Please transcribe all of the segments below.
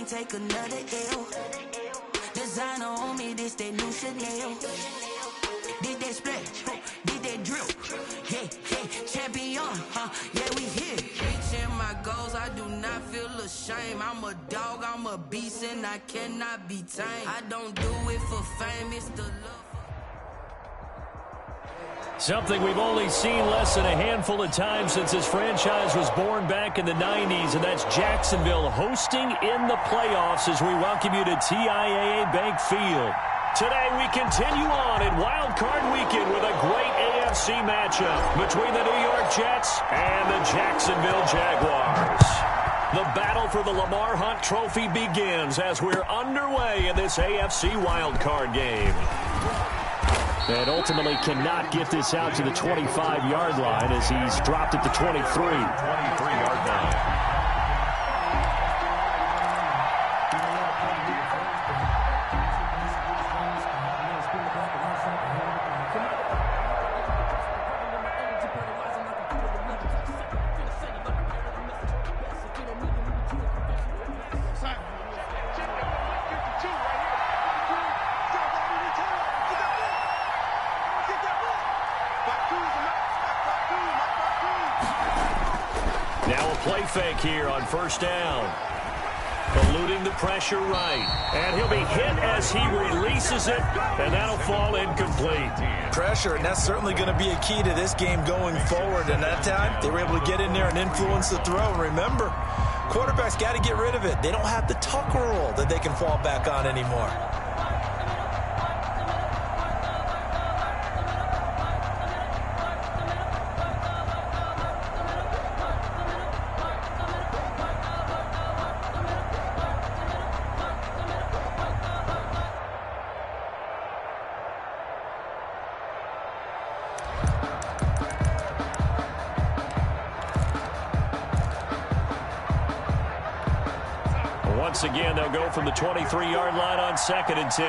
can't take another L. Designer on me, this that new Chanel. Did that splash, did that drip. Yeah, champion, yeah, we here. Reaching my goals, I do not feel ashamed. I'm a dog, I'm a beast, and I cannot be tamed. I don't do it for fame, it's the love. Something we've only seen less than a handful of times since this franchise was born back in the 90s, and that's Jacksonville hosting in the playoffs as we welcome you to TIAA Bank Field. Today we continue on in Wild Card Weekend with a great AFC matchup between the New York Jets and the Jacksonville Jaguars. The battle for the Lamar Hunt Trophy begins as we're underway in this AFC Wild Card game. And ultimately cannot get this out to the 25-yard line as he's dropped at the 23. 23-yard line. Play fake here on first down. Eluding the pressure right. And he'll be hit as he releases it, and that'll fall incomplete. Pressure, and that's certainly going to be a key to this game going forward. And that time, they were able to get in there and influence the throw. And remember, quarterbacks got to get rid of it. They don't have the tuck rule that they can fall back on anymore. Once again, they'll go from the 23-yard line on 2nd and 10.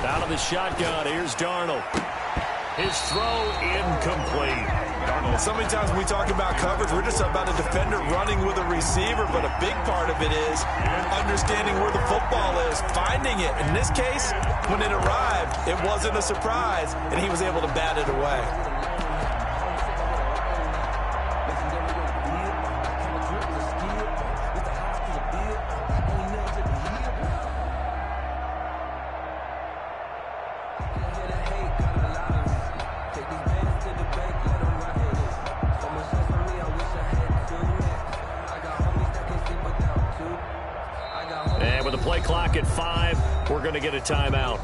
Out of the shotgun, here's Darnold. His throw incomplete. Darnold. So many times when we talk about coverage, we're just about a defender running with a receiver, but a big part of it is understanding where the football is, finding it. In this case, when it arrived, it wasn't a surprise, and he was able to bat it away. Clock at 5. We're going to get a timeout.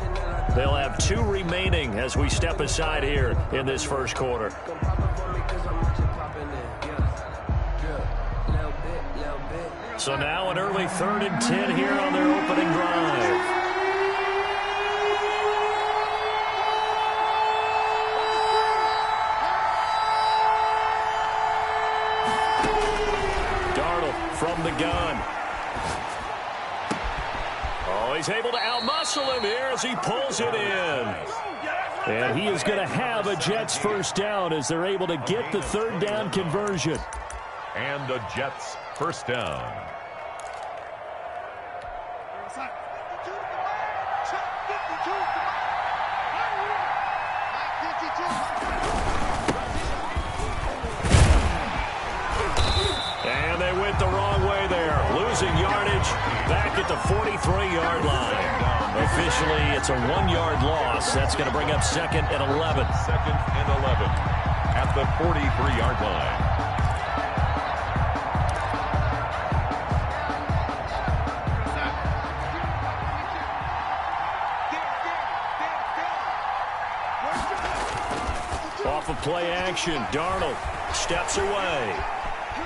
They'll have 2 remaining as we step aside here in this first quarter. So now an early 3rd and 10 here on their opening drive. Darnold from the gun. He's able to outmuscle him here as he pulls it in. And he is going to have a Jets first down as they're able to get the 3rd down conversion. And the Jets first down. And they went the wrong way there, losing yardage back at the 43-yard line. Officially, it's a 1-yard loss. That's going to bring up 2nd and 11. 2nd and 11 at the 43-yard line. Off of play action, Darnold steps away.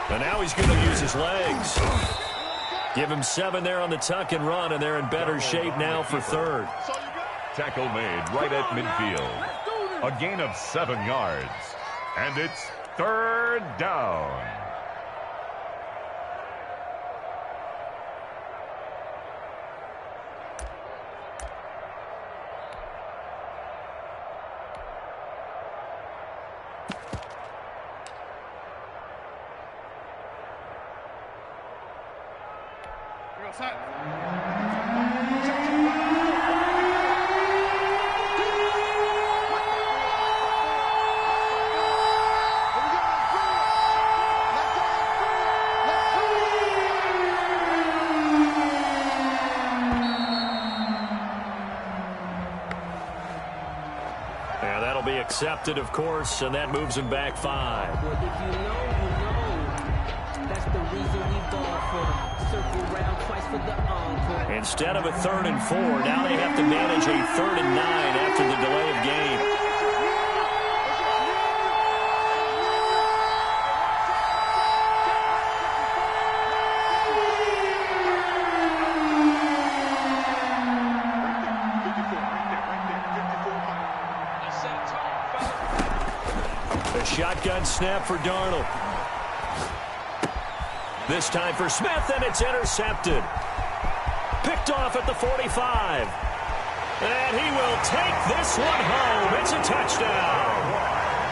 And now he's going to use his legs. Give him 7 there on the tuck and run, and they're in better shape now for 3rd. Tackle made right at midfield. A gain of 7 yards. And it's 3rd down. And that'll be accepted, of course, and that moves him back 5. Well, if you know, you know. That's the reason we gone for circle round twice for the encore. Instead of a 3rd and 4, now they have to manage a 3rd and 9 after the delay of game. A shotgun snap for Darnold. This time for Smith, and it's intercepted. Picked off at the 45. And he will take this one home. It's a touchdown.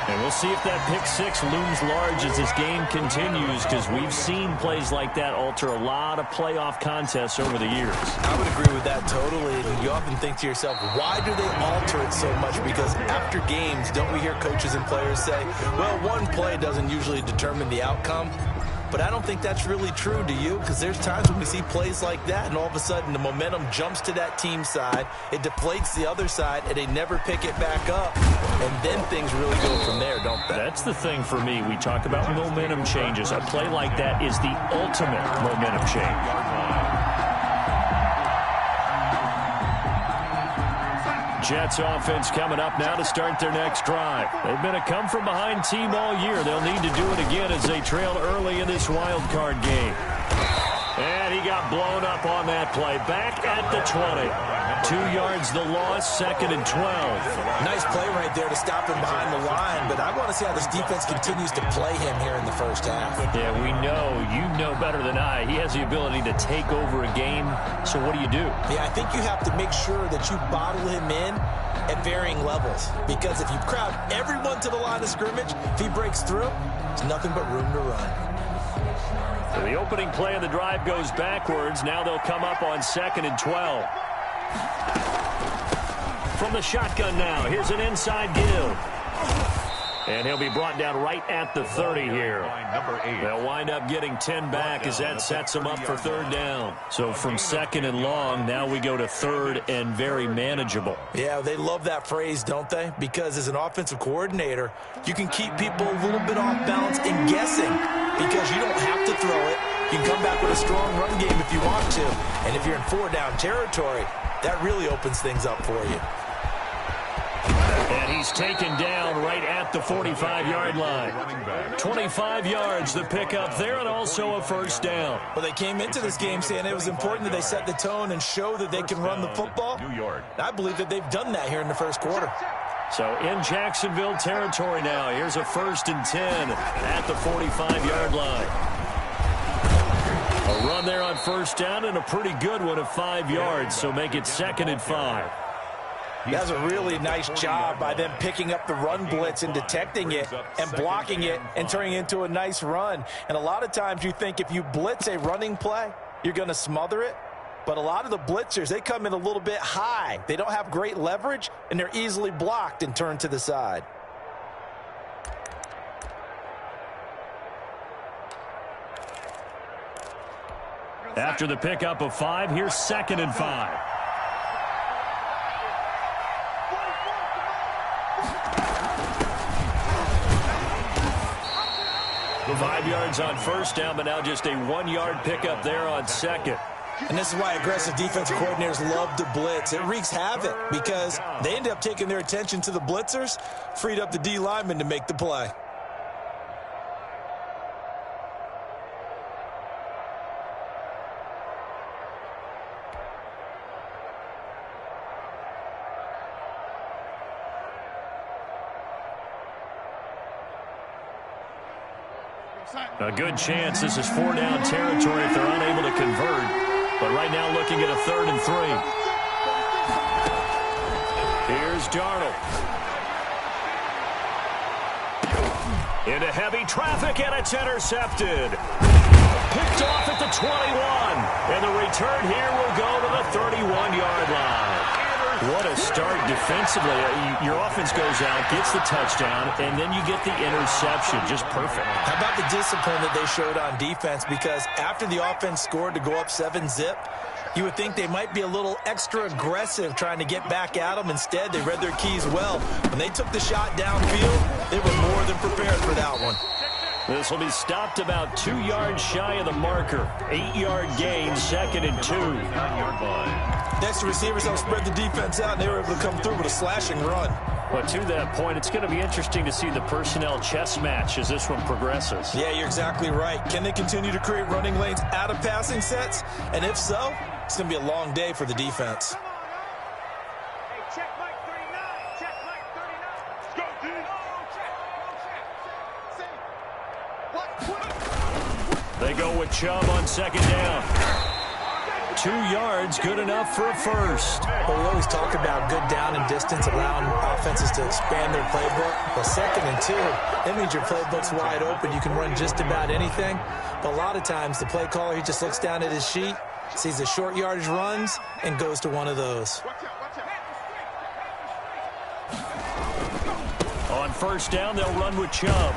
And we'll see if that pick 6 looms large as this game continues, because we've seen plays like that alter a lot of playoff contests over the years. I would agree with that totally. And you often think to yourself, why do they alter it so much? Because after games, don't we hear coaches and players say, well, one play doesn't usually determine the outcome? But I don't think that's really true, do you? Because there's times when we see plays like that, and all of a sudden the momentum jumps to that team's side, it deflates the other side, and they never pick it back up. And then things really go from there, don't they? That's the thing for me. We talk about momentum changes. A play like that is the ultimate momentum change. Jets offense coming up now to start their next drive. They've been a come-from-behind team all year. They'll need to do it again as they trail early in this wild card game. And he got blown up on that play. Back at the 20. 2 yards the loss, 2nd and 12. Nice play right there to stop him behind the line, but I want to see how this defense continues to play him here in the first half. Yeah, we know. You know better than I. He has the ability to take over a game, so what do you do? Yeah, I think you have to make sure that you bottle him in at varying levels, because if you crowd everyone to the line of scrimmage, if he breaks through, there's nothing but room to run. So the opening play of the drive goes backwards. Now they'll come up on 2nd and 12. From the shotgun now, here's an inside give. And he'll be brought down right at the 30 here. They'll wind up getting 10 back as that sets him up for 3rd down. So from 2nd and long, now we go to 3rd and very manageable. Yeah, they love that phrase, don't they? Because as an offensive coordinator, you can keep people a little bit off balance and guessing, because you don't have to throw it. You can come back with a strong run game if you want to. And if you're in 4-down territory, that really opens things up for you. And he's taken down right at the 45-yard line. 25 yards, the pickup there, and also a 1st down. Well, they came into this game saying it was important that they set the tone and show that they can run the football. I believe that they've done that here in the first quarter. So in Jacksonville territory now. Here's a 1st and 10 at the 45-yard line. A run there on 1st down, and a pretty good one of 5 yards, so make it 2nd and 5. That's a really nice job by them picking up the run blitz and detecting it and blocking it and turning it into a nice run. And a lot of times you think if you blitz a running play, you're going to smother it. But a lot of the blitzers, they come in a little bit high. They don't have great leverage, and they're easily blocked and turned to the side. After the pickup of 5, here's 2nd and 5. The 5 yards on 1st down, but now just a 1-yard pickup there on 2nd. And this is why aggressive defensive coordinators love to blitz. It wreaks havoc because they end up taking their attention to the blitzers, freed up the D lineman to make the play. A good chance this is 4-down territory if they're unable to convert. But right now looking at a 3rd and 3. Here's Darnold. Into heavy traffic, and it's intercepted. Picked off at the 21. And the return here will go to the 31-yard line. What a start defensively. Your offense goes out, gets the touchdown, and then you get the interception. Just perfect. How about the discipline that they showed on defense? Because after the offense scored to go up 7-zip, you would think they might be a little extra aggressive trying to get back at them. Instead, they read their keys well. When they took the shot downfield, they were more than prepared for that one. This will be stopped about 2 yards shy of the marker. 8-yard gain, 2nd and 2. 9-yard line. Next, the receivers helped spread the defense out, and they were able to come through with a slashing run. But to that point, it's going to be interesting to see the personnel chess match as this one progresses. Yeah, you're exactly right. Can they continue to create running lanes out of passing sets? And if so, it's going to be a long day for the defense. They go with Chubb on 2nd down. 2 yards, good enough for a first. Well, we always talk about good down and distance, allowing offenses to expand their playbook. Well, 2nd and 2, that means your playbook's wide open. You can run just about anything. But a lot of times, the play caller, he just looks down at his sheet, sees the short yardage runs, and goes to one of those. On 1st down, they'll run with Chubb.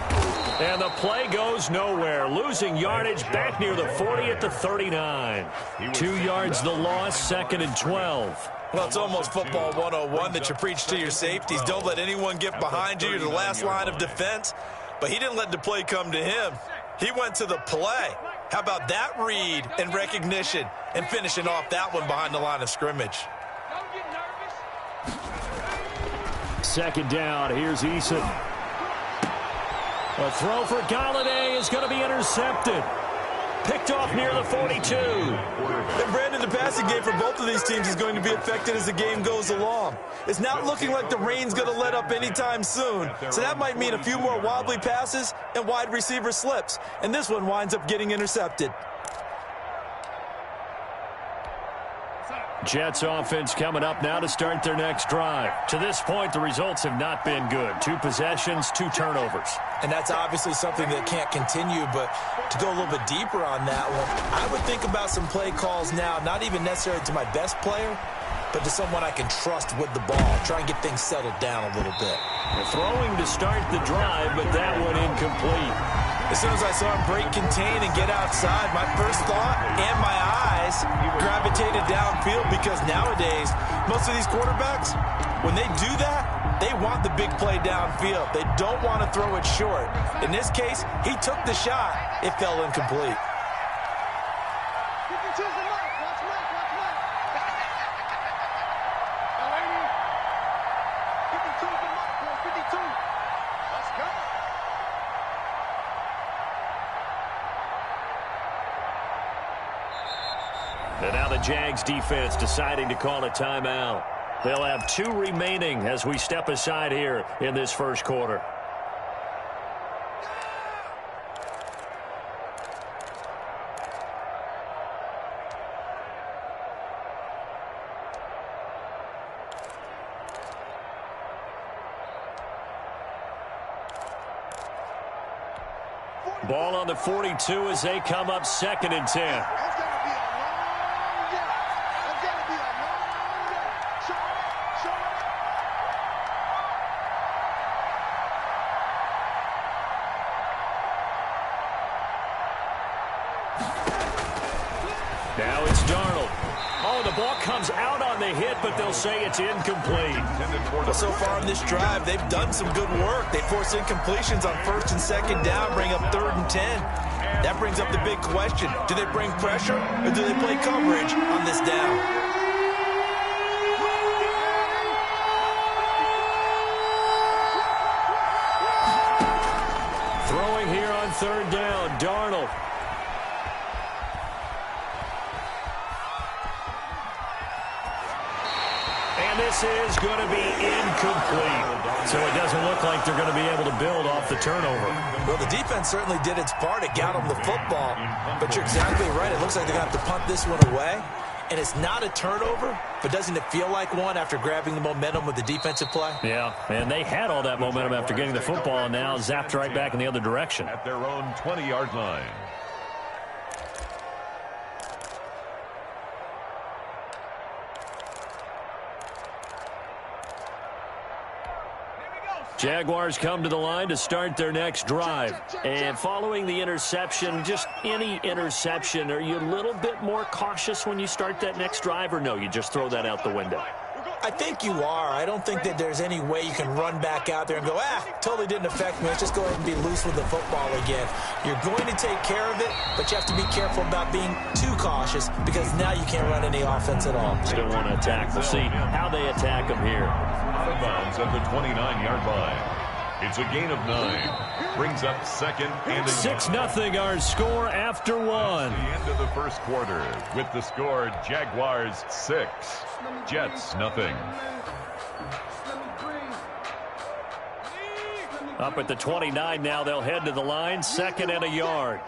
And the play goes nowhere. Losing yardage back near the 40 at the 39. 2 yards the loss, 2nd and 12. Well, it's almost football 101 that you preach to your safeties. Don't let anyone get behind you. You're the last line of defense. But he didn't let the play come to him. He went to the play. How about that read and recognition and finishing off that one behind the line of scrimmage? 2nd down, here's Eason. A throw for Galladay is going to be intercepted. Picked off near the 42. And Brandon, the passing game for both of these teams is going to be affected as the game goes along. It's not looking like the rain's going to let up anytime soon. So that might mean a few more wobbly passes and wide receiver slips. And this one winds up getting intercepted. Jets offense coming up now to start their next drive. To this point, the results have not been good. 2 possessions, 2 turnovers. And that's obviously something that can't continue, but to go a little bit deeper on that one, I would think about some play calls now, not even necessarily to my best player, but to someone I can trust with the ball. Try and get things settled down a little bit. Throwing to start the drive, but that one incomplete. As soon as I saw him break contain and get outside, my first thought and my eyes gravitated downfield, because nowadays, most of these quarterbacks, when they do that, they want the big play downfield. They don't want to throw it short. In this case, he took the shot. It fell incomplete. And now the Jags defense deciding to call a timeout. They'll have 2 remaining as we step aside here in this first quarter. Ball on the 42 as they come up 2nd and 10. Now it's Darnold. Oh, the ball comes out on the hit, but they'll say it's incomplete. Well, so far on this drive, they've done some good work. They forced incompletions on 1st and 2nd down, bring up 3rd and 10. That brings up the big question. Do they bring pressure, or do they play coverage on this down? Throwing here on 3rd down, Darnold. And this is going to be incomplete. So it doesn't look like they're going to be able to build off the turnover. Well, the defense certainly did its part. It got them the football. But you're exactly right. It looks like they're going to have to punt this one away. And it's not a turnover, but doesn't it feel like one after grabbing the momentum with the defensive play? Yeah, and they had all that momentum after getting the football, and now zapped right back in the other direction. At their own 20-yard line. Jaguars come to the line to start their next drive. And following the interception, just any interception, are you a little bit more cautious when you start that next drive, or no, you just throw that out the window? I think you are. I don't think that there's any way you can run back out there and go, totally didn't affect me. Let's just go ahead and be loose with the football again. You're going to take care of it, but you have to be careful about being too cautious because now you can't run any offense at all. Still want to attack. We'll see how they attack them here. Out of bounds at the 29-yard line. It's a gain of 9. Brings up second and 6-0 our score after one. The end of the first quarter with the score Jaguars 6, Jets 0. Up at the 29 now, they'll head to the line, 2nd and a yard.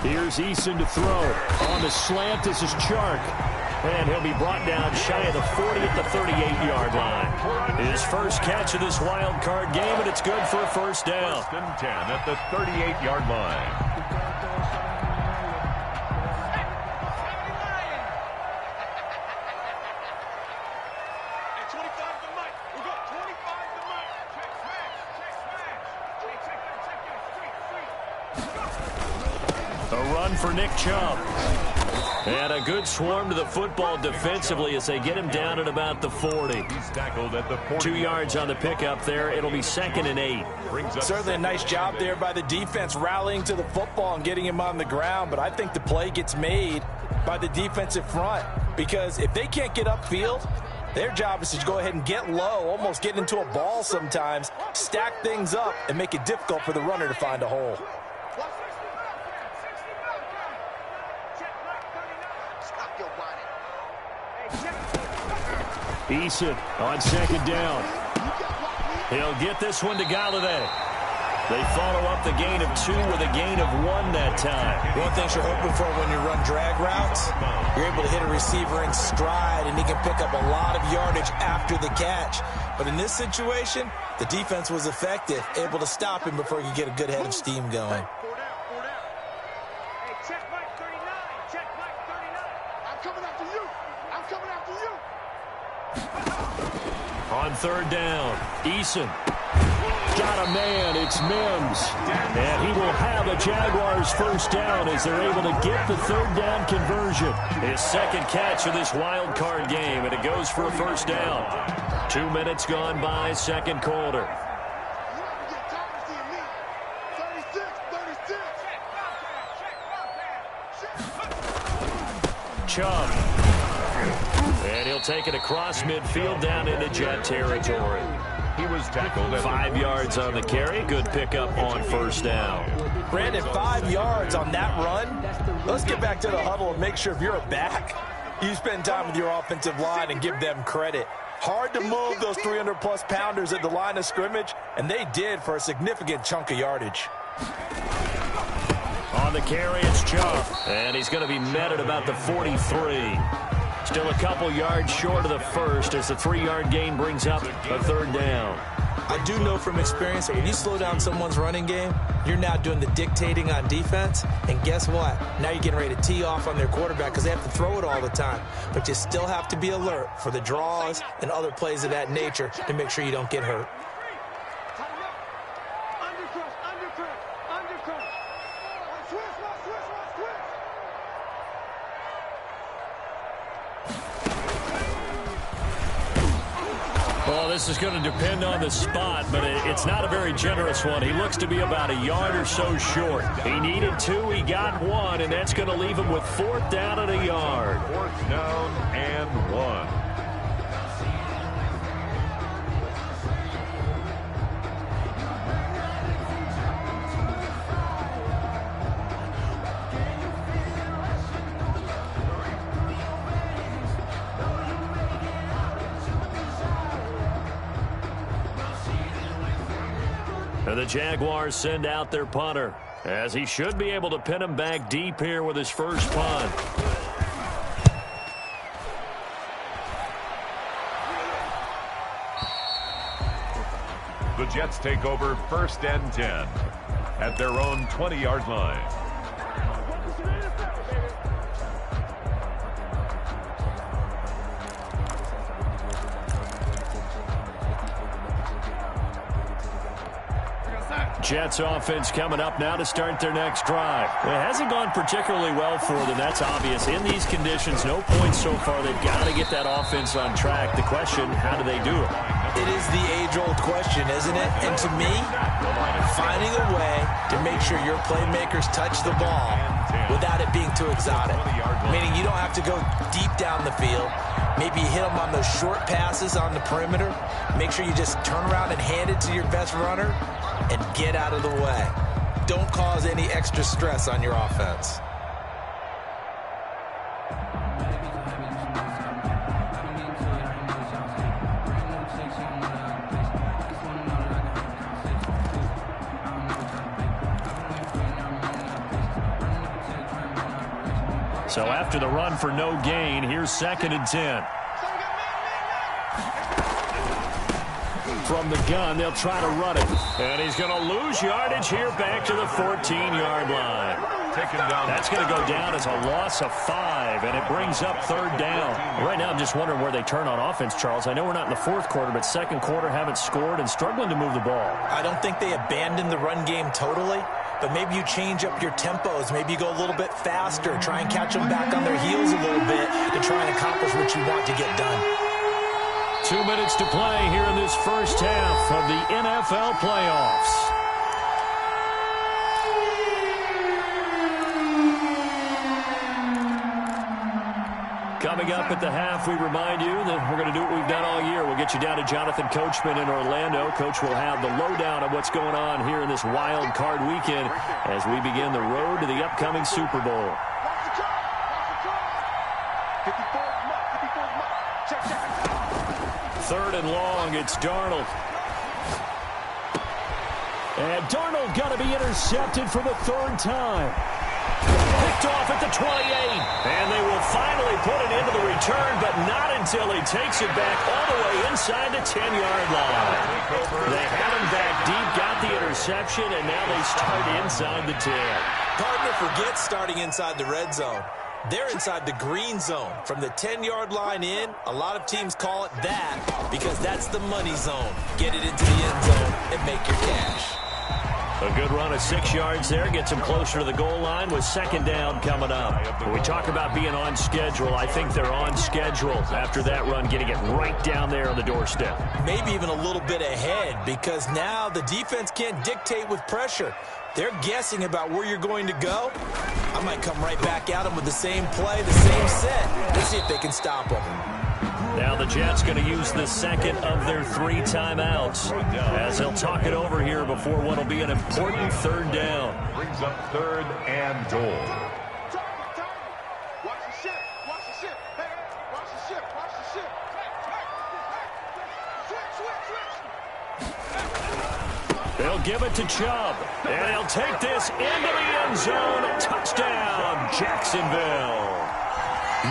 Here's Eason to throw. On the slant, this is Chark. And he'll be brought down shy of the 40 at the 38-yard line. His first catch of this wild card game, and it's good for a first down. 1st and 10 at the 38-yard line. A run for Nick Chubb. And a good swarm to the football defensively as they get him down at about the 40. He's tackled at the 40. 2 yards on the pickup there. It'll be 2nd and 8. Certainly a nice job there by the defense rallying to the football and getting him on the ground. But I think the play gets made by the defensive front because if they can't get upfield, their job is to go ahead and get low, almost get into a ball sometimes, stack things up, and make it difficult for the runner to find a hole. Eason on 2nd down. He'll get this one to Galladay. They follow up the gain of 2 with a gain of 1 that time. One thing you're hoping for when you run drag routes, you're able to hit a receiver in stride, and he can pick up a lot of yardage after the catch. But in this situation, the defense was effective, able to stop him before he could get a good head of steam going. On 3rd down, Eason got a man. It's Mims. And he will have a Jaguars first down as they're able to get the 3rd down conversion. His 2nd catch of this wild card game, and it goes for a first down. 2 minutes gone by, 2nd quarter. Chubb. And he'll take it across midfield down into Jet territory. He was tackled at 5 yards on the carry. Good pickup on first down. Brandon, 5 yards on that run. Let's get back to the huddle and make sure if you're a back, you spend time with your offensive line and give them credit. Hard to move those 300-plus pounders at the line of scrimmage, and they did for a significant chunk of yardage. On the carry, it's Chubb. And he's going to be met at about the 43. Still a couple yards short of the first as the 3-yard gain brings up a 3rd down. I do know from experience that when you slow down someone's running game, you're now doing the dictating on defense. And guess what? Now you're getting ready to tee off on their quarterback because they have to throw it all the time. But you still have to be alert for the draws and other plays of that nature to make sure you don't get hurt. Well, this is going to depend on the spot, but it's not a very generous one. He looks to be about a yard or so short. He needed 2, he got 1, and that's going to leave him with 4th down and a yard. 4th down and 1. And the Jaguars send out their punter, as he should be able to pin him back deep here with his first punt. The Jets take over 1st and 10 at their own 20-yard line. Jets offense coming up now to start their next drive. It hasn't gone particularly well for them. That's obvious. In these conditions, no points so far. They've got to get that offense on track. The question, how do they do it? It is the age-old question, isn't it? And to me, finding a way to make sure your playmakers touch the ball without it being too exotic. Meaning you don't have to go deep down the field. Maybe you hit them on those short passes on the perimeter. Make sure you just turn around and hand it to your best runner and get out of the way. Don't cause any extra stress on your offense. So after the run for no gain, here's 2nd and 10. From the gun, they'll try to run it. And he's going to lose yardage here back to the 14-yard line. That's going to go down as a loss of 5, and it brings up 3rd down. Right now, I'm just wondering where they turn on offense, Charles. I know we're not in the 4th quarter, but 2nd quarter haven't scored and struggling to move the ball. I don't think they abandoned the run game totally, but maybe you change up your tempos. Maybe you go a little bit faster, try and catch them back on their heels a little bit to try and accomplish what you want to get done. 2 minutes to play here in this first half of the NFL playoffs. Coming up at the half, we remind you that we're going to do what we've done all year. We'll get you down to Jonathan Coachman in Orlando. Coach will have the lowdown of what's going on here in this wild card weekend as we begin the road to the upcoming Super Bowl. Third and long, it's Darnold. And Darnold got to be intercepted for the 3rd time. Picked off at the 28. And they will finally put it into the return, but not until he takes it back all the way inside the 10-yard line. They had him back deep, got the interception, and now they start inside the 10. Partner forgets starting inside the red zone. They're inside the green zone. From the 10-yard line in, a lot of teams call it that because that's the money zone. Get it into the end zone and make your cash. A good run of 6 yards there. Gets him closer to the goal line with 2nd down coming up. When we talk about being on schedule, I think they're on schedule after that run, getting it right down there on the doorstep. Maybe even a little bit ahead because now the defense can't dictate with pressure. They're guessing about where you're going to go. I might come right back at them with the same play, the same set. Let's see if they can stop them. Now the Jets going to use the 2nd of their 3 timeouts as they'll talk it over here before what will be an important 3rd down. Brings up 3rd and goal. Watch the ship. Watch the ship. Hey, watch the ship. Watch the ship. Switch. They'll give it to Chubb, and he'll take this into the end zone. Touchdown, Jacksonville.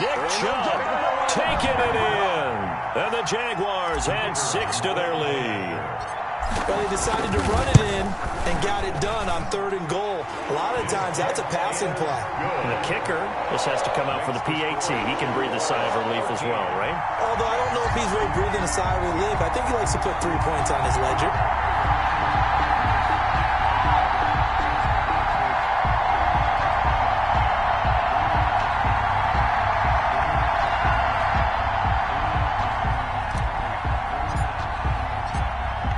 Nick Chubb taking it in. And the Jaguars add 6 to their lead. Well, they decided to run it in and got it done on 3rd and goal. A lot of times that's a passing play. And the kicker, this has to come out for the PAT. He can breathe a sigh of relief as well, right? Although I don't know if he's really breathing a sigh of relief. I think he likes to put 3 points on his ledger.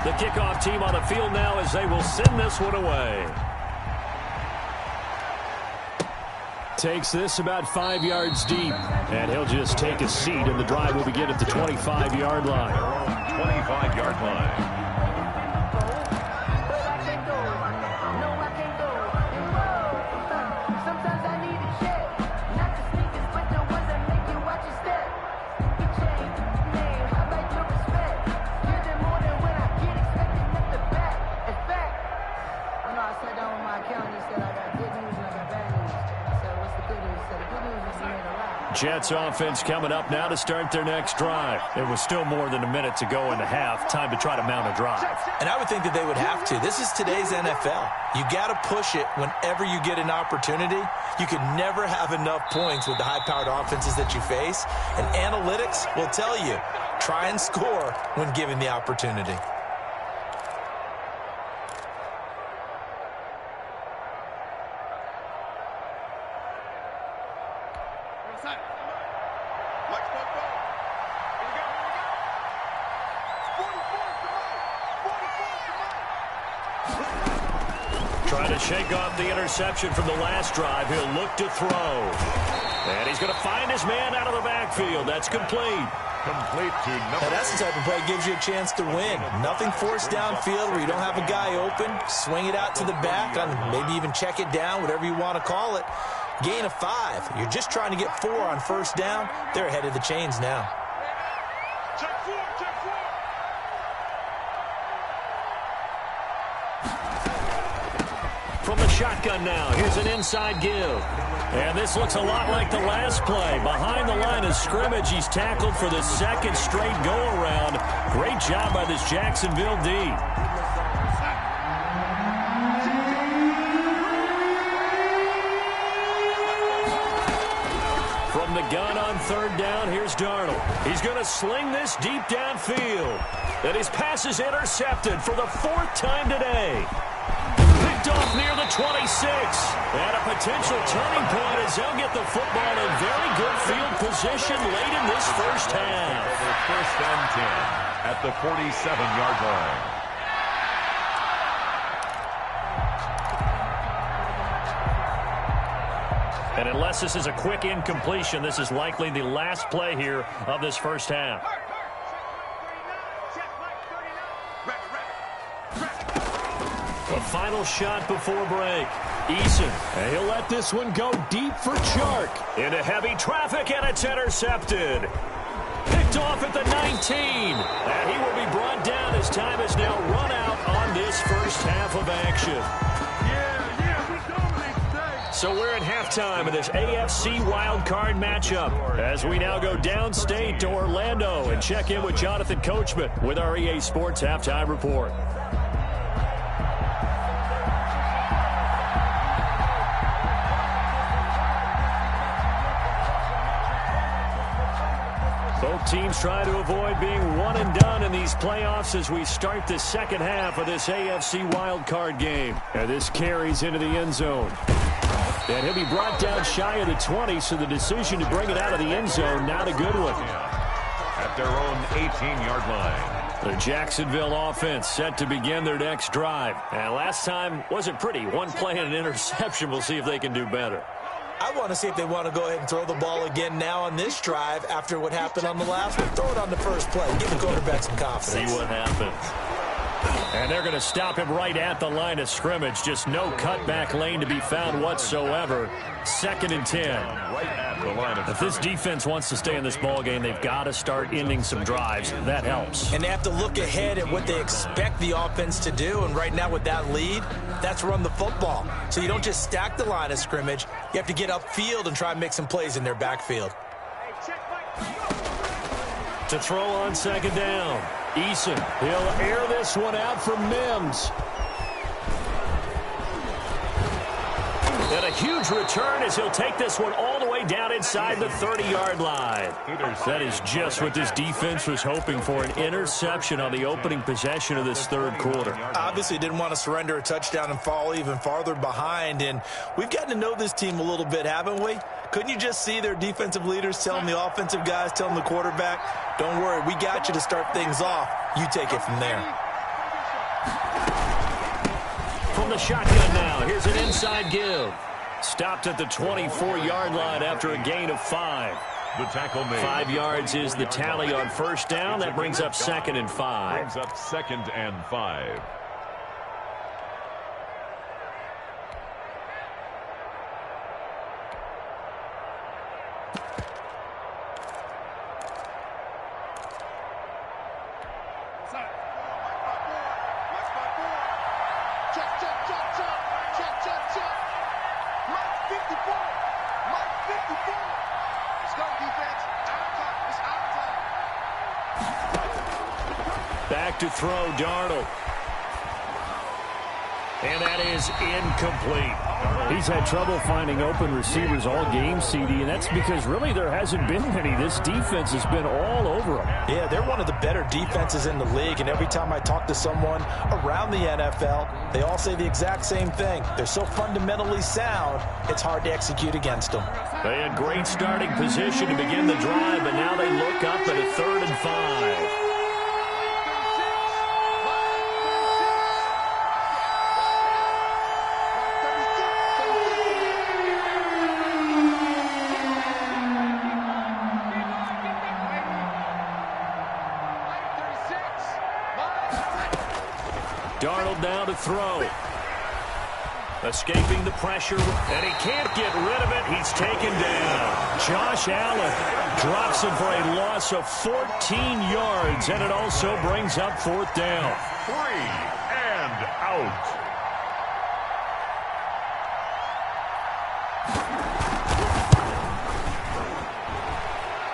The kickoff team on the field now as they will send this one away. Takes this about 5 yards deep, and he'll just take a seat, and the drive will begin at the 25-yard line. 25-yard line. Jets offense coming up now to start their next drive. It was still more than a minute to go in the half. Time to try to mount a drive. And I would think that they would have to. This is today's NFL. You got to push it whenever you get an opportunity. You can never have enough points with the high-powered offenses that you face. And analytics will tell you, try and score when given the opportunity. Trying to shake off the interception from the last drive. He'll look to throw. And he's going to find his man out of the backfield. That's complete. Complete to number. That's the type of play that gives you a chance to win. Nothing forced downfield where you don't have a guy open. Swing it out to the back, on maybe even check it down, whatever you want to call it. Gain of 5. You're just trying to get 4 on first down. They're ahead of the chains now. Check 4, check 4. From the shotgun now, here's an inside give. And this looks a lot like the last play. Behind the line of scrimmage, he's tackled for the second straight go-around. Great job by this Jacksonville D. From the gun on third down, here's Darnold. He's going to sling this deep downfield. And his pass is intercepted for the 4th time today. Off near the 26. And a potential turning point as they'll get the football in very good field position late in this first half. First and 10 at the 47-yard line. And unless this is a quick incompletion, this is likely the last play here of this first half. A final shot before break. Eason, and he'll let this one go deep for Chark. Into heavy traffic, and it's intercepted. Picked off at the 19. And he will be brought down as time has now run out on this first half of action. We dominate today. So we're at halftime of this AFC wildcard matchup as we now go downstate to Orlando and check in with Jonathan Coachman with our EA Sports Halftime Report. Both teams try to avoid being one and done in these playoffs as we start the second half of this AFC wildcard game. And this carries into the end zone. And he'll be brought down shy of the 20, so the decision to bring it out of the end zone, not a good one. At their own 18-yard line. The Jacksonville offense set to begin their next drive. And last time wasn't pretty. One play and an interception. We'll see if they can do better. I want to see if they want to go ahead and throw the ball again now on this drive after what happened on the last one. Throw it on the first play. Give the quarterback some confidence. See what happens. And they're going to stop him right at the line of scrimmage. Just no cutback lane to be found whatsoever. 2nd and 10. Right at the line of If this defense wants to stay in this ball game, they've got to start ending some drives. That helps. And they have to look ahead at what they expect the offense to do. And right now with that lead, that's run the football. So you don't just stack the line of scrimmage. You have to get upfield and try and make some plays in their backfield. To throw on 2nd down. Eason, he'll air this one out for Mims. And a huge return as he'll take this one all the way down inside the 30-yard line. That is just what this defense was hoping for, an interception on the opening possession of this third quarter. Obviously didn't want to surrender a touchdown and fall even farther behind. And we've gotten to know this team a little bit, haven't we? Couldn't you just see their defensive leaders telling the offensive guys, telling the quarterback, don't worry, we got you to start things off. You take it from there. From the shotgun now, here's an inside give. Stopped at the 24-yard line after a gain of 5. the tackle made. 5 yards is the tally on first down. That brings up 2nd and 5. Brings up 2nd and 5. Back to throw, Darnold. And that is incomplete. He's had trouble finding open receivers all game, CD, and that's because really there hasn't been many. This defense has been all over him. Yeah, they're one of the better defenses in the league, and every time I talk to someone around the NFL, they all say the exact same thing. They're so fundamentally sound, it's hard to execute against them. They had great starting position to begin the drive, but now they look up at a 3rd and 5. now to throw. Escaping the pressure, and he can't get rid of it. He's taken down. Josh Allen drops him for a loss of 14 yards, and it also brings up 4th down. 3 and out.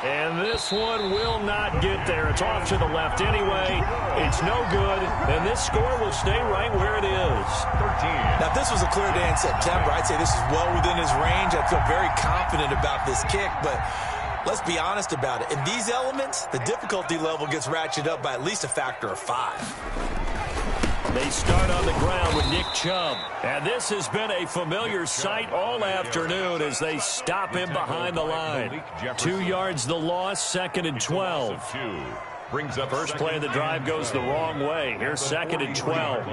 And this one will not get there. It's off to the left anyway. It's no good, and this score will stay right where it is. 13. Now, if this was a clear day in September, I'd say this is well within his range. I feel very confident about this kick, but let's be honest about it. In these elements, the difficulty level gets ratcheted up by at least a factor of 5. They start on the ground with Nick Chubb. And this has been a familiar sight all afternoon as they stop him behind the line. 2 yards the loss, 2nd and 12. First play of the drive goes the wrong way. Here's 2nd and 12.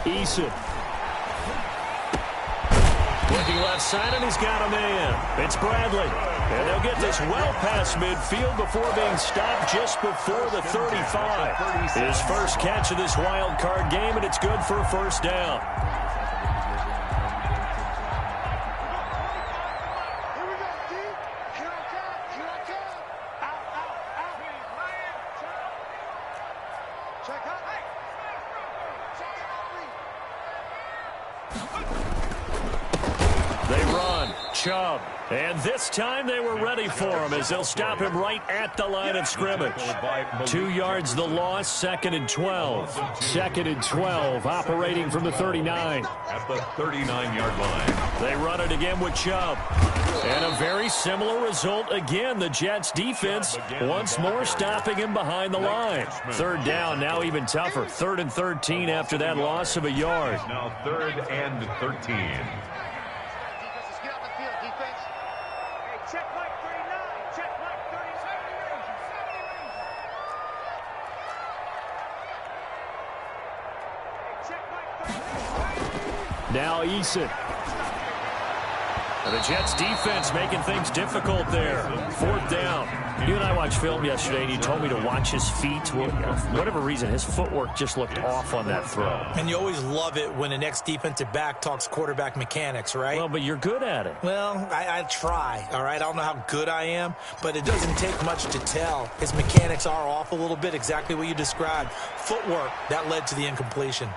Eason. Looking left side, and he's got a man. It's Bradley. And they'll get this well past midfield before being stopped just before the 35. His first catch of this wild card game, and it's good for a 1st down. They run. Chubb. And this time they were ready for him as they'll stop him right at the line of scrimmage. 2 yards the loss, 2nd and 12. 2nd and 12, operating from the 39. At the 39-yard line. They run it again with Chubb. And a very similar result again. The Jets defense once more stopping him behind the line. 3rd down, now even tougher. 3rd and 13 after that loss of a yard. Now 3rd and 13. Now Eason. The Jets defense making things difficult there. 4th down. You and I watched film yesterday, and you told me to watch his feet. For whatever reason, his footwork just looked off on that throw. And you always love it when an ex-defensive back talks quarterback mechanics, right? Well, but you're good at it. Well, I try, all right? I don't know how good I am, but it doesn't take much to tell. His mechanics are off a little bit, exactly what you described. Footwork, that led to the incompletion.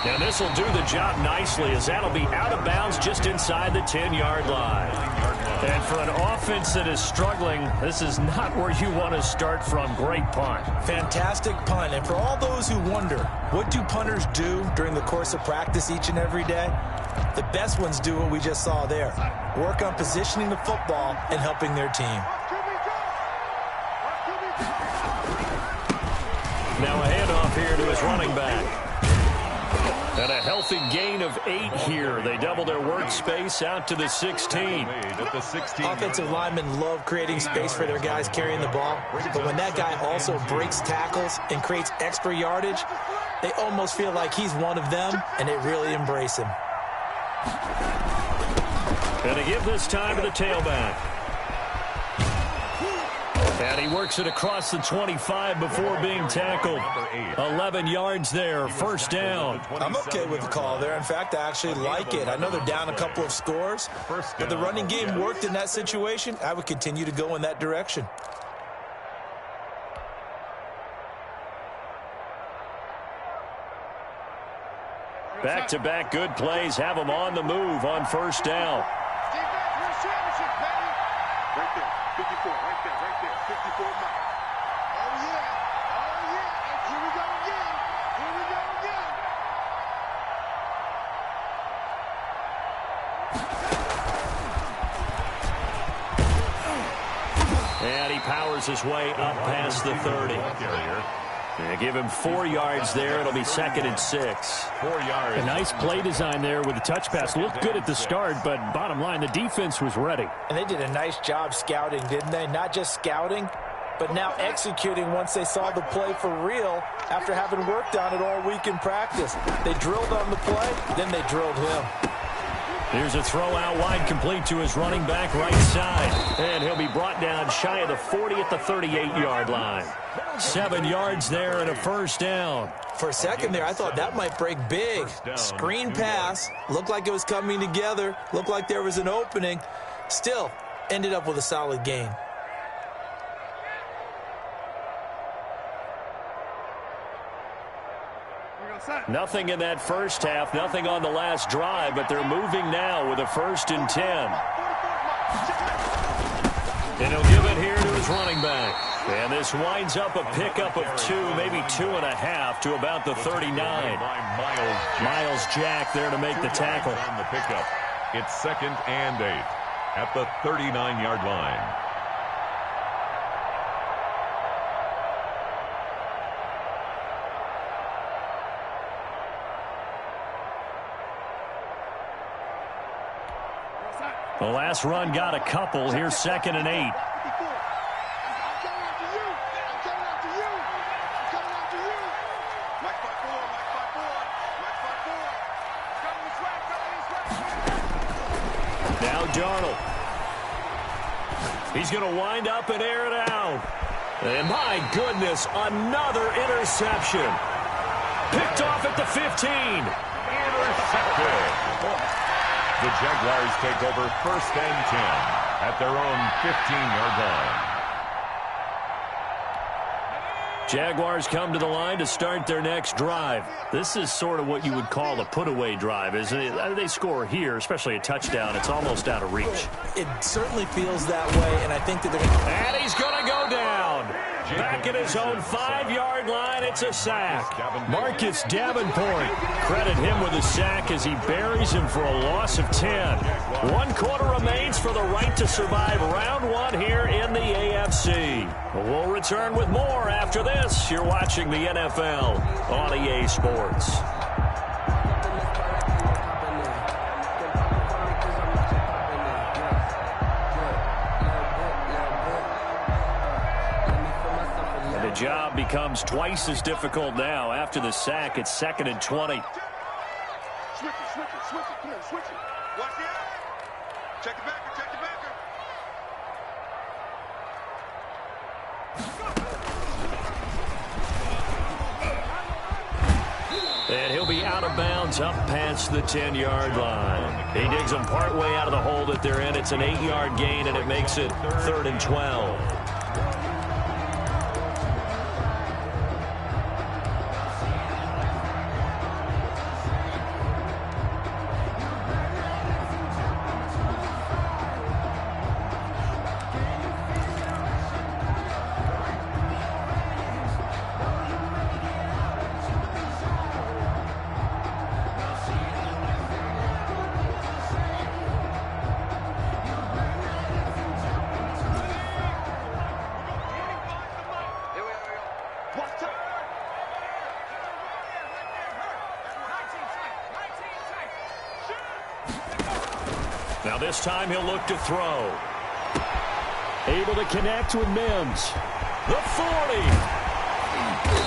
Now this will do the job nicely as that'll be out of bounds just inside the 10-yard line. And for an offense that is struggling, this is not where you want to start from. Great punt. Fantastic punt. And for all those who wonder, what do punters do during the course of practice each and every day? The best ones do what we just saw there. Work on positioning the football and helping their team. Now a handoff here to his running back. And a healthy gain of 8 here. They double their workspace out to the 16. Offensive linemen love creating space for their guys carrying the ball. But when that guy also breaks tackles and creates extra yardage, they almost feel like he's one of them, and they really embrace him. And to give this time to the tailback. And he works it across the 25 before being tackled. 11 yards there, 1st down. I'm okay with the call there. In fact, I actually like it. I know they're down a couple of scores, but the running game worked in that situation. I would continue to go in that direction. Back-to-back good plays have them on the move on 1st down. Right there, 54, right there, 54 miles. Oh, yeah, and here we go again, And he powers his way up past the 30. They give him 4 yards there. It'll be 2nd and 6. 4 yards. A nice play design there with the touch pass. Looked good at the start, but bottom line, the defense was ready. And they did a nice job scouting, didn't they? Not just scouting, but now executing once they saw the play for real after having worked on it all week in practice. They drilled on the play, then they drilled him. Here's a throw out wide, complete to his running back right side. And he'll be brought down shy of the 40 at the 38-yard line. 7 yards there and a first down. For a second there, I thought that might break big. Screen pass. Looked like it was coming together. Looked like there was an opening. Still, ended up with a solid gain. Nothing in that first half, nothing on the last drive, but they're moving now with a 1st and 10. And he'll give it here to his running back. And this winds up a pickup of 2, maybe 2.5 to about the 39. Miles Jack there to make the tackle. On the pickup. It's 2nd and 8 at the 39-yard line. The last run got a couple. Here's 2nd and 8. Now Darnold. He's going to wind up and air it out. And my goodness, another interception. Picked off at the 15. Intercepted. The Jaguars take over 1st and 10 at their own 15-yard line. Jaguars come to the line to start their next drive. This is sort of what you would call a put-away drive, isn't it? They score here, especially a touchdown. It's almost out of reach. It certainly feels that way, and I think that they're going to... And he's going to go down. Back at his own 5-yard line, it's a sack. Marcus Davenport, credit him with a sack as he buries him for a loss of 10. 1 quarter remains for the right to survive round 1 here in the AFC. We'll return with more after this. You're watching the NFL on EA Sports. The job becomes twice as difficult now. After the sack, it's 2nd and 20. Switch it, come on, switch it. Watch it. Check the backer, check the backer. And he'll be out of bounds up past the 10-yard line. He digs them partway out of the hole that they're in. It's an 8-yard gain, and it makes it 3rd and 12. Now this time he'll look to throw. Able to connect with Mims. The 40.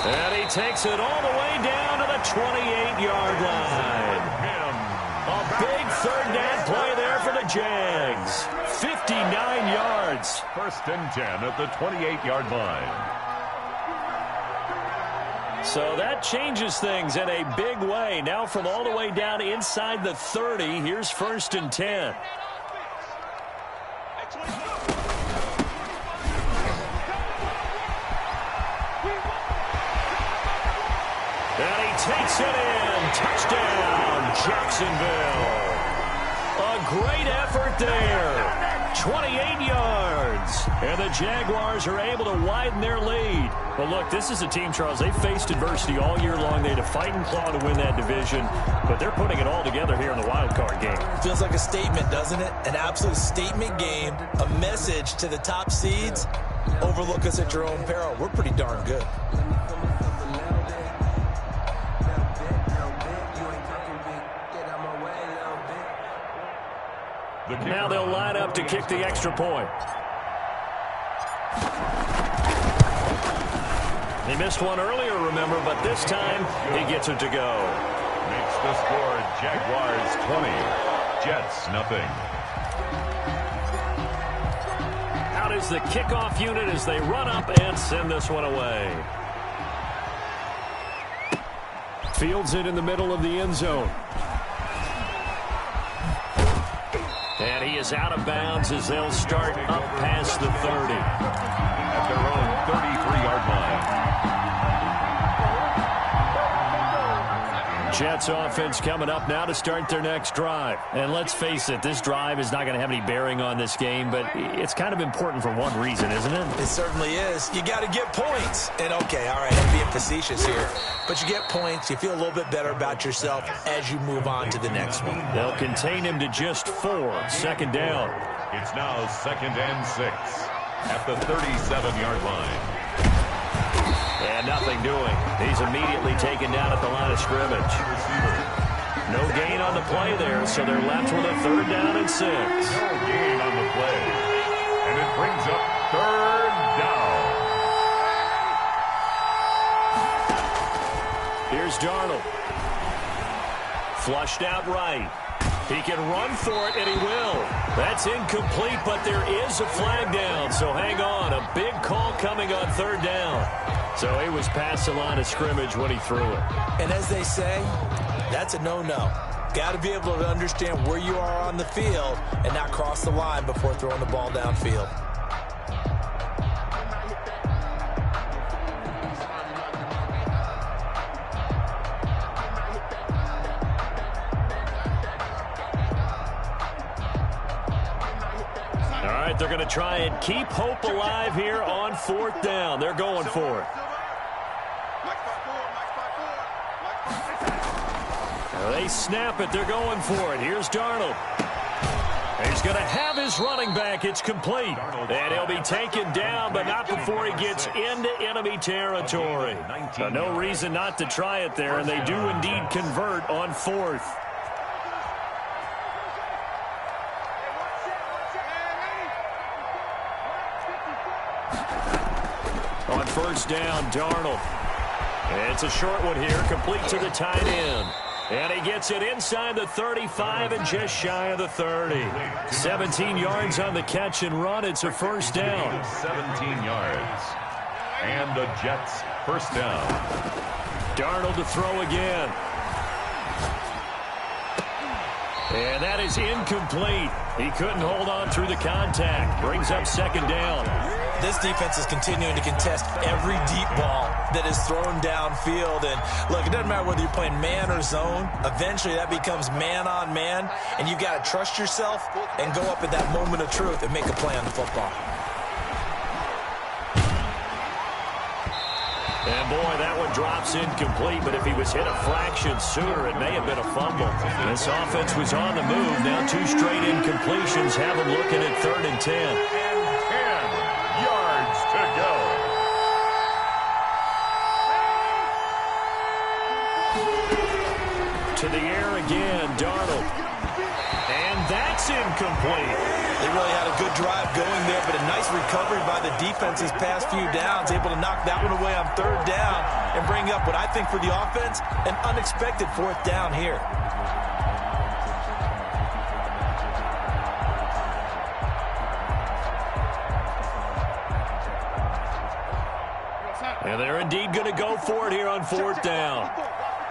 And he takes it all the way down to the 28-yard line. A big 3rd down play there for the Jags. 59 yards. 1st and 10 at the 28-yard line. So that changes things in a big way. Now from all the way down inside the 30, here's 1st and 10. And he takes it in. Touchdown, Jacksonville. A great effort there. 28 yards. And the Jaguars are able to widen their lead. Well, look, this is a team, Charles, they faced adversity all year long. They had to fight and claw to win that division, but they're putting it all together here in the wild card game. Feels like a statement, doesn't it? An absolute statement game, a message to the top seeds. Overlook us at your own peril. We're pretty darn good. Now they'll line up to kick the extra point. He missed one earlier, remember, but this time he gets it to go. Makes the score Jaguars 20 Jets, nothing. Out is the kickoff unit as they run up and send this one away. Fields it in the middle of the end zone. And he is out of bounds as they'll start up past the 30. At their own 33-yard line. Jets offense coming up now to start their next drive. And let's face it, this drive is not going to have any bearing on this game, but it's kind of important for one reason, isn't it? It certainly is. You got to get points. And okay, all right, I'm being facetious here. But you get points, you feel a little bit better about yourself as you move on to the next one. They'll contain him to just 4. Second down. It's now 2nd and 6 at the 37-yard line. And nothing doing. He's immediately taken down at the line of scrimmage. No gain on the play there, so they're left with a 3rd down and 6. No gain on the play. And it brings up 3rd down. Here's Darnold. Flushed out right. He can run for it, and he will. That's incomplete, but there is a flag down, so hang on. A big call coming on 3rd down. So he was past the line of scrimmage when he threw it. And as they say, that's a no-no. Got to be able to understand where you are on the field and not cross the line before throwing the ball downfield. They're going to try and keep hope alive here on 4th down. They're going for it. They snap it. They're going for it. Here's Darnold. He's going to have his running back. It's complete. And he'll be taken down, but not before he gets into enemy territory. No reason not to try it there, and they do indeed convert on 4th. On 1st down, Darnold. It's a short one here, complete to the tight end. And he gets it inside the 35 and just shy of the 30. 17 yards on the catch and run. It's a 1st down. 17 yards. And the Jets 1st down. Darnold to throw again. And that is incomplete. He couldn't hold on through the contact. Brings up 2nd down. This defense is continuing to contest every deep ball that is thrown downfield. And look, it doesn't matter whether you're playing man or zone. Eventually that becomes man on man. And you've got to trust yourself and go up at that moment of truth and make a play on the football. And boy, that one drops incomplete, but if he was hit a fraction sooner, it may have been a fumble. This offense was on the move. Now 2 straight incompletions have them looking at 3rd and 10. And 10 yards to go. To the air again, Darnold. And that's incomplete. They really had a good drive going there, but a nice recovery by the defense these past few downs, able to knock that one away on 3rd down and bring up what I think for the offense, an unexpected 4th down here. And they're indeed going to go for it here on 4th down.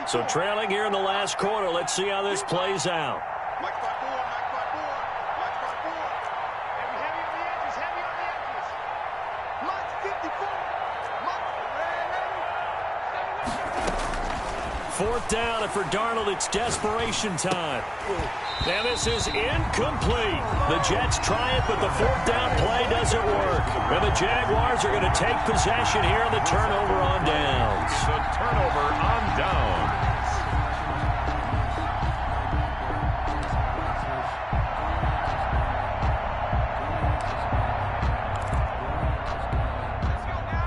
So trailing here in the last quarter, let's see how this plays out. Fourth down, and for Darnold, it's desperation time. And this is incomplete. The Jets try it, but the 4th down play doesn't work. And the Jaguars are going to take possession here on the turnover on downs. The turnover on downs.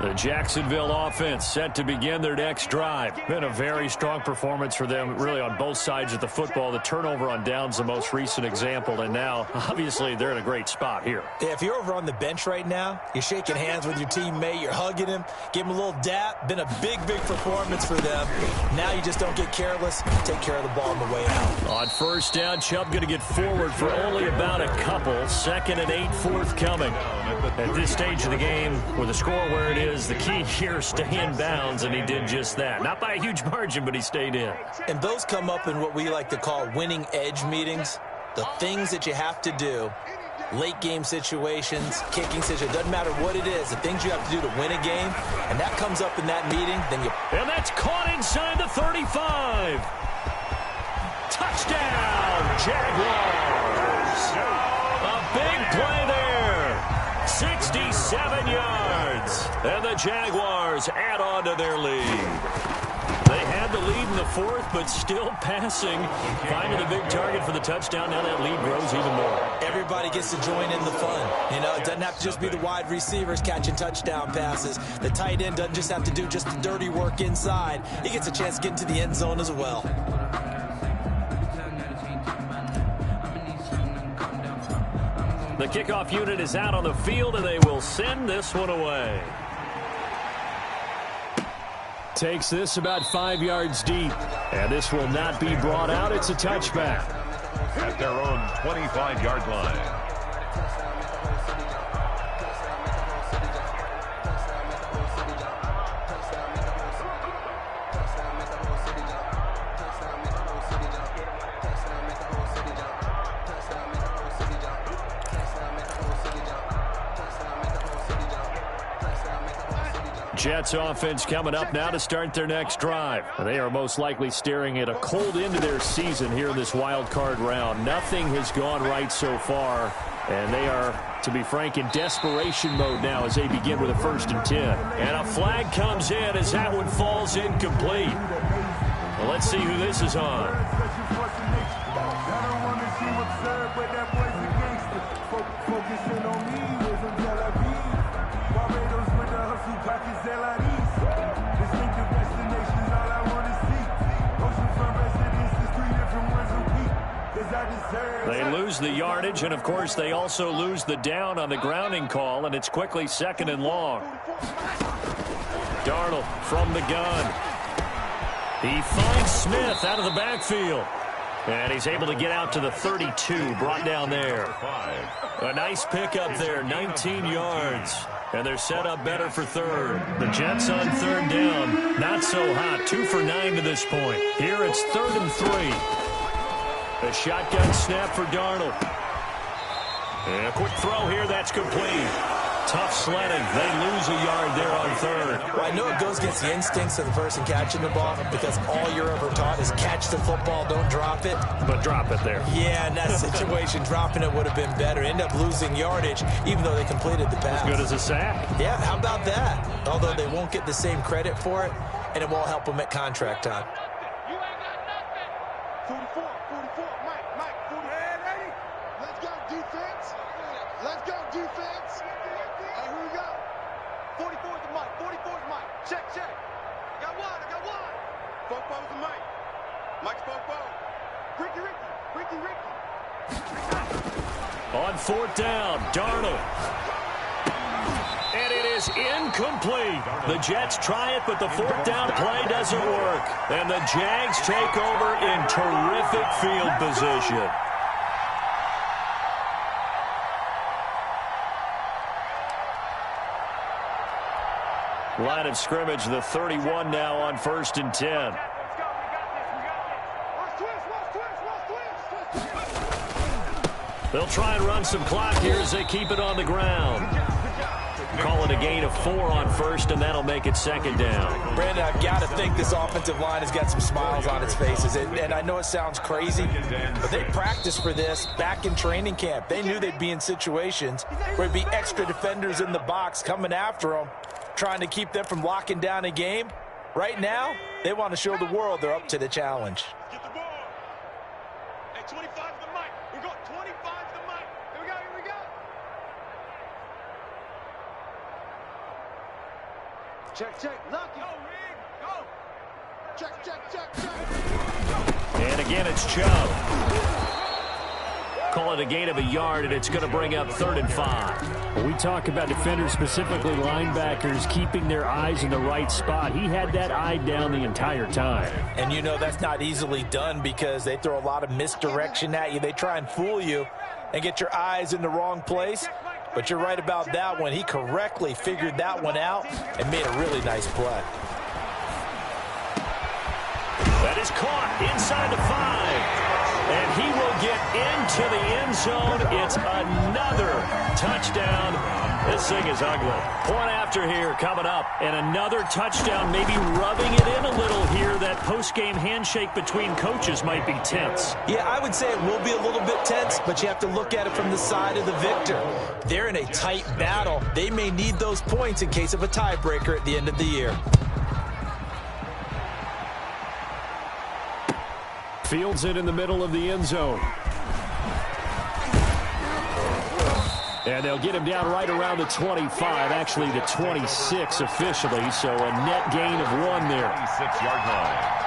The Jacksonville offense set to begin their next drive. Been a very strong performance for them, really, on both sides of the football. The turnover on downs, the most recent example, and now, obviously, they're in a great spot here. Yeah, if you're over on the bench right now, you're shaking hands with your teammate, you're hugging him, give him a little dap. Been a big performance for them. Now you just don't get careless. Take care of the ball on the way out. On first down, Chubb going to get forward for only about a couple. 2nd and 8 forthcoming. At this stage of the game, with the score where it is, the key here is stay in bounds, and he did just that. Not by a huge margin, but he stayed in. And those come up in what we like to call winning edge meetings. The things that you have to do, late game situations, kicking situations, doesn't matter what it is, the things you have to do to win a game, and that comes up in that meeting, then you... And that's caught inside the 35. Touchdown, Jaguars. A big play there. 67 yards. And the Jaguars add on to their lead. They had the lead in the fourth, but still passing. Finding the big target for the touchdown. Now that lead grows even more. Everybody gets to join in the fun. You know, it doesn't have to just be the wide receivers catching touchdown passes. The tight end doesn't just have to do just the dirty work inside. He gets a chance to get into the end zone as well. The kickoff unit is out on the field, and they will send this one away. Takes this about 5 yards deep. And this will not be brought out. It's a touchback. At their own 25-yard line. Jets offense coming up now to start their next drive. They are most likely staring at a cold end to their season here in this wild card round. Nothing has gone right so far, and they are, to be frank, in desperation mode now as they begin with a 1st and 10. And a flag comes in as that one falls incomplete. Well, let's see who this is on. They lose the yardage, and of course they also lose the down on the grounding call, and it's quickly 2nd and long. Darnold from the gun. He finds Smith out of the backfield. And he's able to get out to the 32, brought down there. A nice pickup there, 19 yards. And they're set up better for 3rd. The Jets on 3rd down, not so hot. 2 for 9 to this point. Here it's 3rd and 3. A shotgun snap for Darnold. And a quick throw here, that's complete. Tough sledding. They lose a yard there on 3rd. Well, I know it goes against the instincts of the person catching the ball because all you're ever taught is catch the football, don't drop it. But drop it there. Yeah, in that situation, dropping it would have been better. End up losing yardage, even though they completed the pass. As good as a sack. Yeah, how about that? Although they won't get the same credit for it, and it won't help them at contract time. You ain't got nothing. 44, Mike, 40. Ready? Let's go, defense. Let's go, defense. Hey, here we go. 44's the Mike, 44's Mike. Check. I got one. Fofo's the Mike. Mike's Fofo. Ricky. On 4th down, Darnold. And it is incomplete. The Jets try it, but the 4th down play doesn't work. And the Jags take over in terrific field position. Line of scrimmage, the 31 now on 1st and 10. They'll try and run some clock here as they keep it on the ground. Call it a gain of 4 on 1st, and that'll make it 2nd down. Brandon, I've got to think this offensive line has got some smiles on its faces. And I know it sounds crazy, but they practiced for this back in training camp. They knew they'd be in situations where there'd be extra defenders in the box coming after them, trying to keep them from locking down a game. Right now, they want to show the world they're up to the challenge. Get the ball. Hey, 25 to the Mike. We got 25 to the Mike. Here we go. Check, check. Lucky. Go, Rig. Go. Check, check, check, check. And again, it's Chubb. Call it a gain of a yard, and it's going to bring up 3rd and 5. When we talk about defenders, specifically linebackers, keeping their eyes in the right spot. He had that eye down the entire time. And you know that's not easily done because they throw a lot of misdirection at you. They try and fool you and get your eyes in the wrong place. But you're right about that one. He correctly figured that one out and made a really nice play. That is caught inside the 5. And he will get into the end zone. It's another touchdown. This thing is ugly. Point after here coming up. And another touchdown, maybe rubbing it in a little here. That post-game handshake between coaches might be tense. Yeah, I would say it will be a little bit tense, but you have to look at it from the side of the victor. They're in a tight battle. They may need those points in case of a tiebreaker at the end of the year. Fields it in the middle of the end zone. And they'll get him down right around the 25, actually the 26 officially, so a net gain of 1 there. 26-yard line.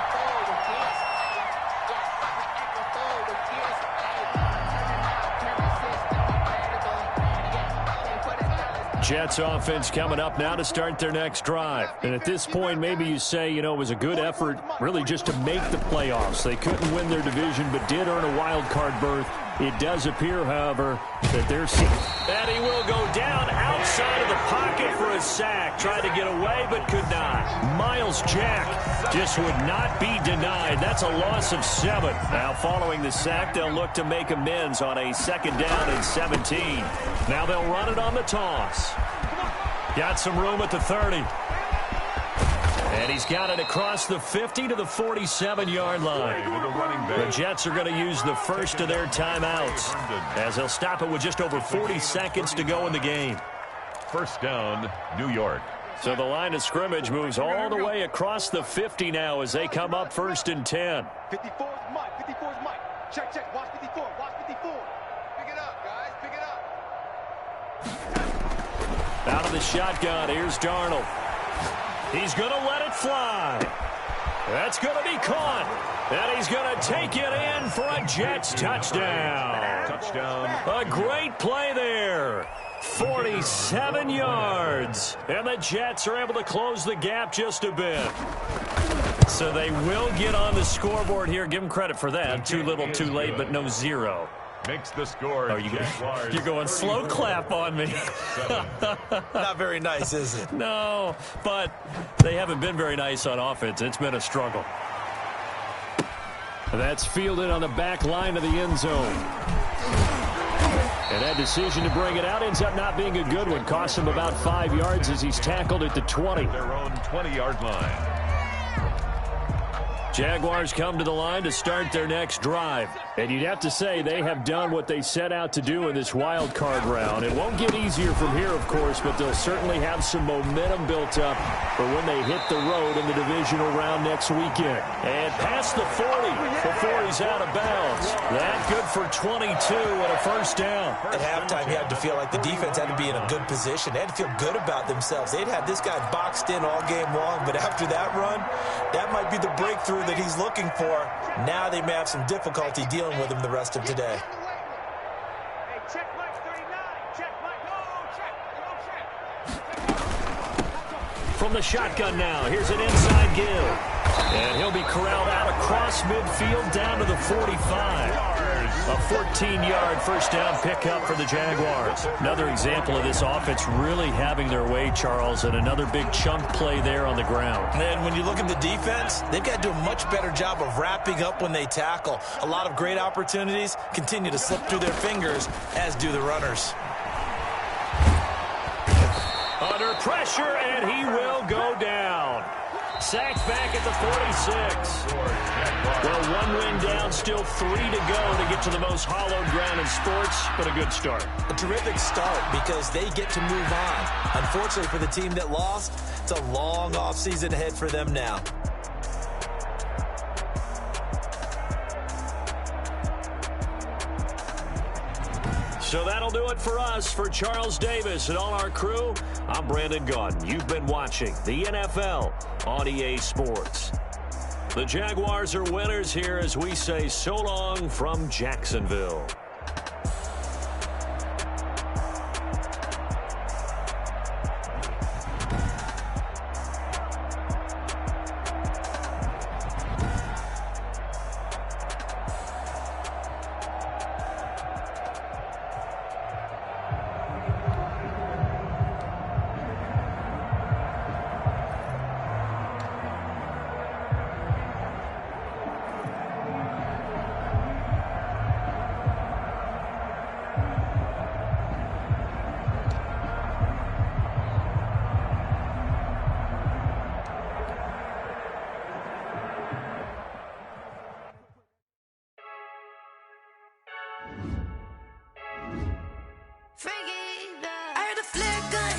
Jets offense coming up now to start their next drive. And at this point, maybe you say, you know, it was a good effort really just to make the playoffs. They couldn't win their division but did earn a wild card berth. It does appear, however, that they're... And he will go down outside of the pocket for a sack. Tried to get away but could not. Miles Jack just would not be denied. That's a loss of 7. Now following the sack, they'll look to make amends on a 2nd down and 17. Now they'll run it on the toss. Got some room at the 30. And he's got it across the 50 to the 47-yard line. The Jets are going to use the first of their timeouts as they'll stop it with just over 40 seconds to go in the game. 1st down, New York. So the line of scrimmage moves all the way across the 50 now as they come up 1st and 10. 54 is Mike. 54 is Mike. Check, check. Watch 54. Watch 54. Pick it up, guys. Pick it up. Out of the shotgun, here's Darnold. He's going to let it fly. That's going to be caught. And he's going to take it in for a Jets touchdown. Touchdown. A great play there. 47 yards. And the Jets are able to close the gap just a bit. So they will get on the scoreboard here. Give them credit for that. Too little, too late, but no 0. Makes the score. Oh, you're going slow clap on me. Not very nice, is it? No, but they haven't been very nice on offense. It's been a struggle. That's fielded on the back line of the end zone. And that decision to bring it out ends up not being a good one. Costs him about 5 yards as he's tackled at the 20. Their own 20-yard line. Jaguars come to the line to start their next drive. And you'd have to say they have done what they set out to do in this wild card round. It won't get easier from here, of course, but they'll certainly have some momentum built up for when they hit the road in the divisional round next weekend. And past the 40 before he's out of bounds. That good for 22 and a 1st down. At halftime, you had to feel like the defense had to be in a good position. They had to feel good about themselves. They'd had this guy boxed in all game long, but after that run, that might be the breakthrough that he's looking for. Now they may have some difficulty dealing with him the rest of today. Hey, check Mike 39. Check Mike. Go, check. From the shotgun now, here's an inside give. And he'll be corralled out across midfield down to the 45. A 14-yard 1st down pickup for the Jaguars. Another example of this offense really having their way, Charles, and another big chunk play there on the ground. And when you look at the defense, they've got to do a much better job of wrapping up when they tackle. A lot of great opportunities continue to slip through their fingers, as do the runners. Under pressure, and he will go down. Sacked back at the 46. Well, 1 win down, still 3 to go to get to the most hallowed ground in sports, but a good start. A terrific start because they get to move on. Unfortunately for the team that lost, it's a long offseason ahead for them now. So that'll do it for us. For Charles Davis and all our crew, I'm Brandon Gaudin. You've been watching the NFL on EA Sports. The Jaguars are winners here as we say so long from Jacksonville. you.